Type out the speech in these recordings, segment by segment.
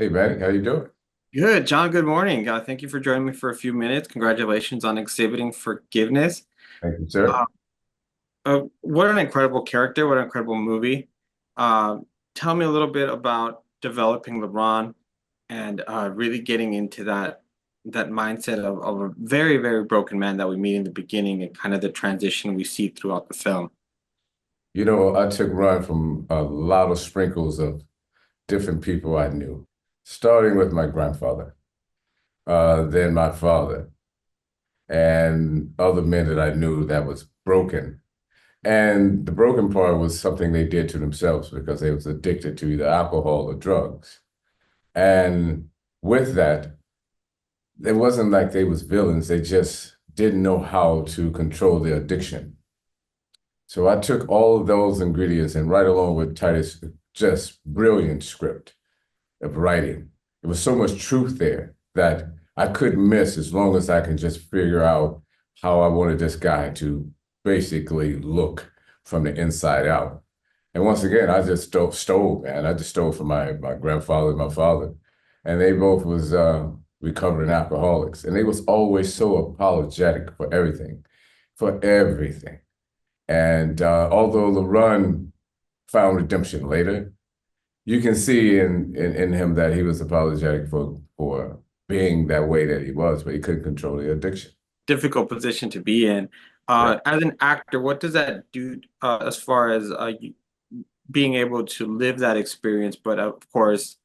Hey, Manny, how you doing? Good, John. Good morning. Thank you for joining me for a few minutes. Congratulations on exhibiting forgiveness. Thank you, sir. Uh, what an incredible character! What an incredible movie. Uh, Tell me a little bit about developing LeBron and really getting into that mindset of a very, very broken man that we meet in the beginning and kind of the transition we see throughout the film. I took run from a lot of sprinkles of different people I knew, starting with my grandfather, then my father, and other men that I knew that was broken. And the broken part was something they did to themselves because they was addicted to either alcohol or drugs. And with that, it wasn't like they was villains. They just didn't know how to control their addiction. So I took all of those ingredients and right along with Titus, just brilliant script of writing. There was so much truth there that I couldn't miss as long as I can just figure out how I wanted this guy to basically look from the inside out. And once again, I just stole, man. I just stole from my grandfather and my father. And they both was recovering alcoholics. And they was always so apologetic for everything, for everything. And although LaRon found redemption later, you can see in him that he was apologetic for being that way that he was, but he couldn't control the addiction. Difficult position to be in. Yeah. As an actor, what does that do as far as being able to live that experience, but of course,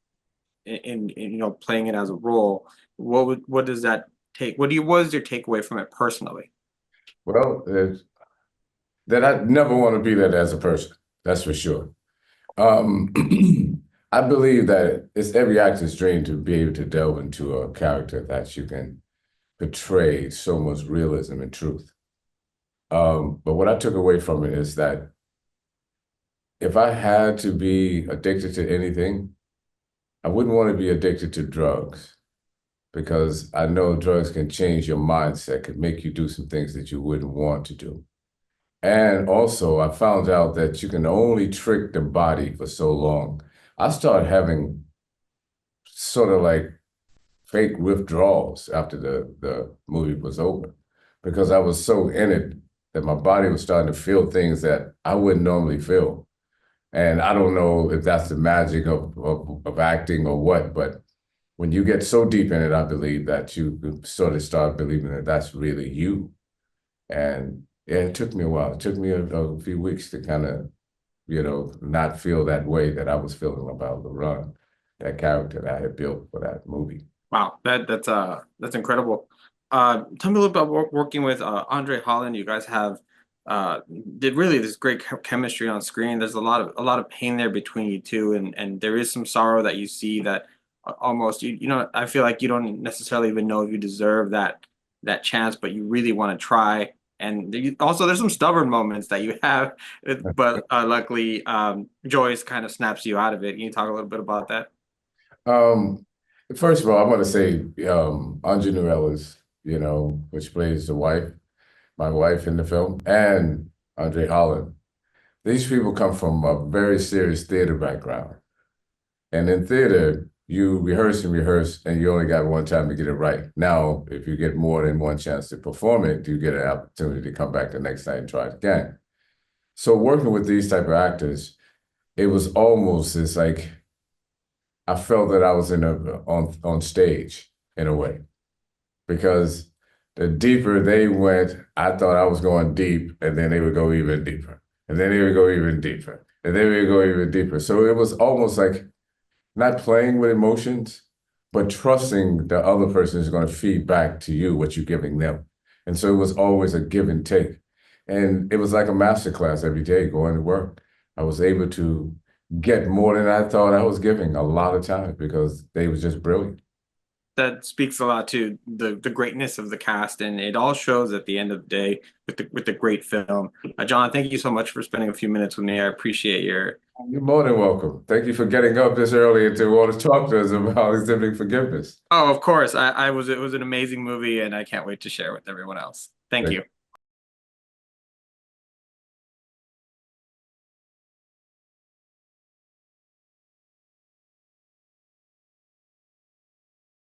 playing it as a role, what does that take? What is your takeaway from it personally? Well, that I never want to be that as a person. That's for sure. Um, I believe that it's every actor's dream to be able to delve into a character that you can portray so much realism and truth. But what I took away from it is that if I had to be addicted to anything, I wouldn't want to be addicted to drugs because I know drugs can change your mindset, can make you do some things that you wouldn't want to do. And also, I found out that you can only trick the body for so long. I started having sort of like fake withdrawals after the movie was over because I was so in it that my body was starting to feel things that I wouldn't normally feel. And I don't know if that's the magic of acting or what, but when you get so deep in it, I believe that you sort of start believing that that's really you. And yeah, it took me a while. It took me a few weeks to kind of, not feel that way that I was feeling about the run, that character that I had built for that movie. Wow, that's incredible. Tell me a little bit about working with Andre Holland. You guys have did really this great chemistry on screen. There's a lot of pain there between you two, and there is some sorrow that you see that almost I feel like you don't necessarily even know if you deserve that chance, but you really want to try. And also, there's some stubborn moments that you have, but luckily, Joyce kind of snaps you out of it. Can you talk a little bit about that? Um, First of all, I want to say Anjanou Ellis, which plays my wife in the film, and Andre Holland. These people come from a very serious theater background. And in theater, you rehearse, and you only got one time to get it right. Now, if you get more than one chance to perform it, you get an opportunity to come back the next night and try it again. So working with these type of actors, it was almost it's like I felt that I was on stage in a way because the deeper they went, I thought I was going deep, and then they would go even deeper, and then they would go even deeper, and then we would go even deeper. So it was almost like not playing with emotions, but trusting the other person is going to feed back to you what you're giving them. And so it was always a give and take. And it was like a master class every day going to work. I was able to get more than I thought I was giving a lot of times because they was just brilliant. That speaks a lot to the greatness of the cast, and it all shows at the end of the day with the great film. John, thank you so much for spending a few minutes with me. I appreciate your. You're more than welcome. Thank you for getting up this early and to want to talk to us about exhibiting forgiveness. Oh, of course. I was It was an amazing movie, and I can't wait to share with everyone else. Thank Thank you.